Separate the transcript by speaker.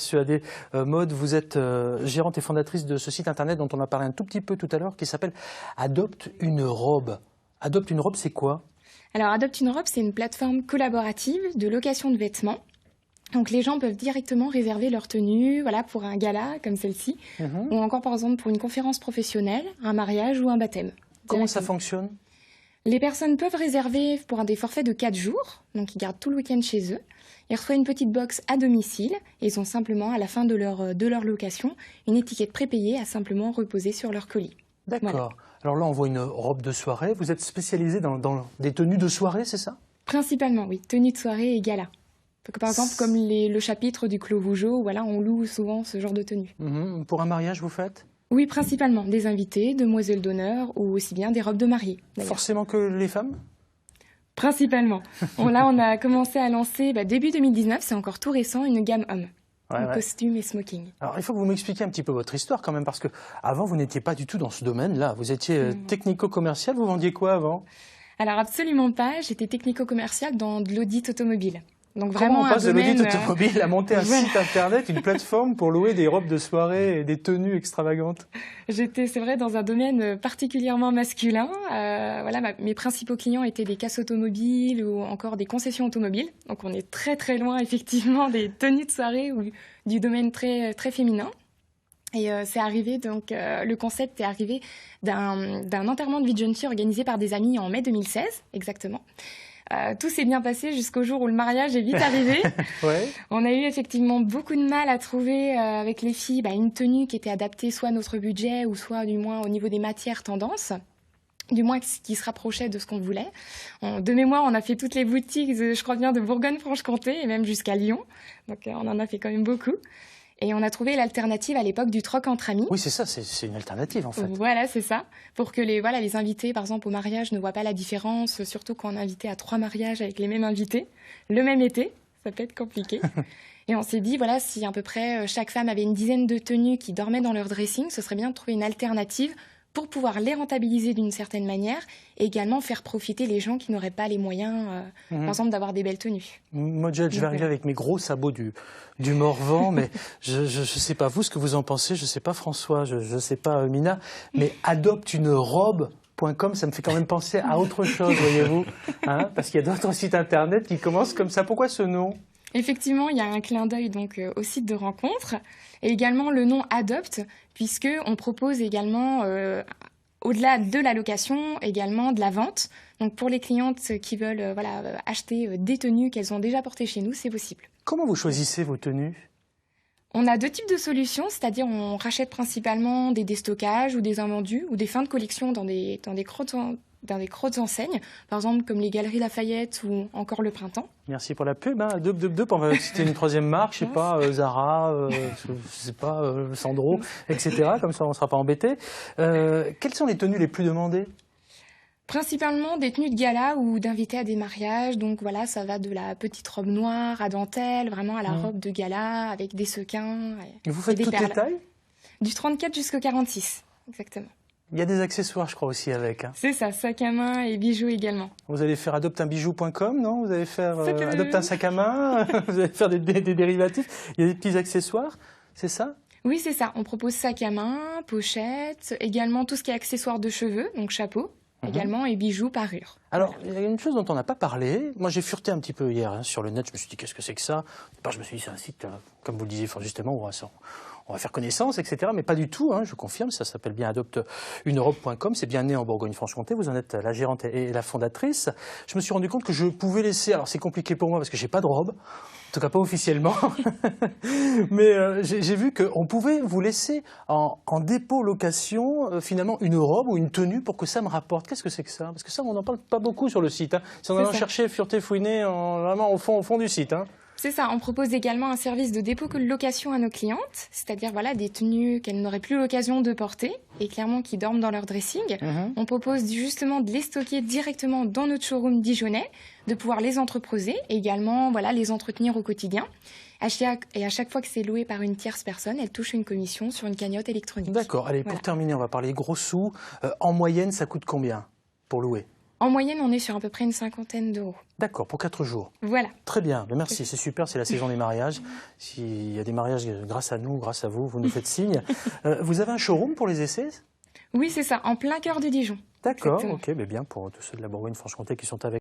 Speaker 1: persuadé. Maude, vous êtes gérante et fondatrice de ce site internet dont on a parlé un tout petit peu tout à l'heure, qui s'appelle Adopte une robe. Adopte une robe, c'est quoi?
Speaker 2: Alors, Adopte une robe, c'est une plateforme collaborative de location de vêtements. Donc, les gens peuvent directement réserver leur tenue, voilà, pour un gala comme celle-ci, ou encore, par exemple, pour une conférence professionnelle, un mariage ou un baptême.
Speaker 1: Comment ça fonctionne?
Speaker 2: Les personnes peuvent réserver pour des forfaits de 4 jours, donc ils gardent tout le week-end chez eux. Ils reçoivent une petite box à domicile et ils ont simplement, à la fin de leur location, une étiquette prépayée à simplement reposer sur leur colis.
Speaker 1: D'accord.
Speaker 2: Voilà.
Speaker 1: Alors là, on voit une robe de soirée. Vous êtes spécialisé dans des tenues de soirée, c'est ça?
Speaker 2: Principalement, oui. Tenues de soirée et gala. Donc, par exemple, comme le chapitre du Clos Vougeot, voilà, on loue souvent ce genre de tenue.
Speaker 1: Pour un mariage, vous faites?
Speaker 2: Oui, principalement. Des invités, demoiselles d'honneur ou aussi bien des robes de mariée.
Speaker 1: Forcément que les femmes?
Speaker 2: Principalement. Là, on a commencé à lancer, début 2019, c'est encore tout récent, une gamme homme. Costume et smoking.
Speaker 1: Alors, il faut que vous m'expliquiez un petit peu votre histoire quand même, parce que avant vous n'étiez pas du tout dans ce domaine-là. Vous étiez technico-commercial, vous vendiez quoi avant?
Speaker 2: Alors, absolument pas. J'étais technico-commercial dans de l'audit automobile. Donc,
Speaker 1: vraiment on passe de l'audit
Speaker 2: domaine,
Speaker 1: automobile à monter un site internet, une plateforme pour louer des robes de soirée et des tenues extravagantes?
Speaker 2: J'étais, c'est vrai, dans un domaine particulièrement masculin. Mes principaux clients étaient des casses automobiles ou encore des concessions automobiles. Donc, on est très très loin effectivement des tenues de soirée ou du domaine très très féminin. Et c'est arrivé, donc le concept est arrivé d'un enterrement de vie de jeune fille organisé par des amis en mai 2016, exactement. Tout s'est bien passé jusqu'au jour où le mariage est vite arrivé. On a eu effectivement beaucoup de mal à trouver avec les filles une tenue qui était adaptée soit à notre budget ou soit du moins au niveau des matières tendances. Du moins qui se rapprochait de ce qu'on voulait. De mémoire, on a fait toutes les boutiques, je crois bien, de Bourgogne-Franche-Comté et même jusqu'à Lyon. Donc on en a fait quand même beaucoup. Et on a trouvé l'alternative à l'époque du troc entre amis.
Speaker 1: Oui, c'est ça, c'est une alternative en fait.
Speaker 2: Voilà, c'est ça. Pour que les invités, par exemple, au mariage ne voient pas la différence, surtout quand on est invité à 3 mariages avec les mêmes invités, le même été, ça peut être compliqué. Et on s'est dit, voilà, si à peu près chaque femme avait une dizaine de tenues qui dormaient dans leur dressing, ce serait bien de trouver une alternative pour pouvoir les rentabiliser d'une certaine manière et également faire profiter les gens qui n'auraient pas les moyens, par exemple, d'avoir des belles tenues.
Speaker 1: Moi, je vais arriver avec mes gros sabots du Morvan, mais je ne sais pas vous ce que vous en pensez, je ne sais pas François, je ne sais pas Mina, mais adopte une robe.com, ça me fait quand même penser à autre chose, voyez-vous, parce qu'il y a d'autres sites internet qui commencent comme ça. Pourquoi ce nom?
Speaker 2: Effectivement, il y a un clin d'œil donc au site de rencontre et également le nom Adopte, puisque on propose également au-delà de la location, également de la vente. Donc pour les clientes qui veulent acheter des tenues qu'elles ont déjà portées chez nous, c'est possible.
Speaker 1: Comment vous choisissez vos tenues?
Speaker 2: On a 2 types de solutions, c'est-à-dire on rachète principalement des déstockages ou des invendus ou des fins de collection dans des grosses enseignes, par exemple comme les Galeries Lafayette ou encore le Printemps.
Speaker 1: Merci pour la pub. On va citer une troisième marque, je sais pas, Zara, je sais pas, Sandro, etc. Comme ça, on ne sera pas embêté. Quelles sont les tenues les plus demandées?
Speaker 2: Principalement des tenues de gala ou d'invités à des mariages. Donc voilà, ça va de la petite robe noire à dentelle, vraiment à la robe de gala avec des sequins.
Speaker 1: Et vous faites toutes les tailles?
Speaker 2: Du 34 jusqu'au 46, exactement.
Speaker 1: Il y a des accessoires, je crois, aussi avec.
Speaker 2: C'est ça, sac à main et bijoux également.
Speaker 1: Vous allez faire adopteunbijou.com, non? Vous allez faire adopte un sac à main, vous allez faire des dérivatifs. Il y a des petits accessoires, c'est ça?
Speaker 2: Oui, c'est ça. On propose sac à main, pochette, également tout ce qui est accessoires de cheveux, donc chapeau. Également, et bijoux, parures.
Speaker 1: Alors, il y a une chose dont on n'a pas parlé. Moi, j'ai fureté un petit peu hier sur le net. Je me suis dit, qu'est-ce que c'est que ça? Je me suis dit, c'est un site, comme vous le disiez fort justement, où on va faire connaissance, etc. Mais pas du tout, je confirme. Ça s'appelle bien adopteunerobe.com. C'est bien né en Bourgogne-Franche-Comté. Vous en êtes la gérante et la fondatrice. Je me suis rendu compte que je pouvais laisser... Alors, c'est compliqué pour moi parce que j'ai pas de robe. En tout cas, pas officiellement. Mais j'ai vu qu'on pouvait vous laisser en dépôt location, finalement, une robe ou une tenue pour que ça me rapporte. Qu'est-ce que c'est que ça? Parce que ça, on n'en parle pas beaucoup sur le site. Si on en cherché, fureté, fouiné, vraiment au fond du site.
Speaker 2: C'est ça, on propose également un service de dépôt que location à nos clientes, c'est-à-dire des tenues qu'elles n'auraient plus l'occasion de porter et clairement qui dorment dans leur dressing. On propose justement de les stocker directement dans notre showroom dijonnais, de pouvoir les entreposer et également les entretenir au quotidien. Et à chaque fois que c'est loué par une tierce personne, elle touche une commission sur une cagnotte électronique.
Speaker 1: D'accord, allez, pour terminer, on va parler gros sous. En moyenne, ça coûte combien pour louer?
Speaker 2: En moyenne, on est sur à peu près une 50aine d'euros.
Speaker 1: D'accord, pour 4 jours.
Speaker 2: Voilà.
Speaker 1: Très bien, mais merci, c'est super, c'est la saison des mariages. S'il y a des mariages grâce à nous, grâce à vous, vous nous faites signe. Vous avez un showroom pour les essais?
Speaker 2: Oui, c'est ça, en plein cœur de Dijon.
Speaker 1: D'accord,
Speaker 2: Exactement.
Speaker 1: ok, mais bien pour tous ceux de la Bourgogne-Franche-Comté qui sont avec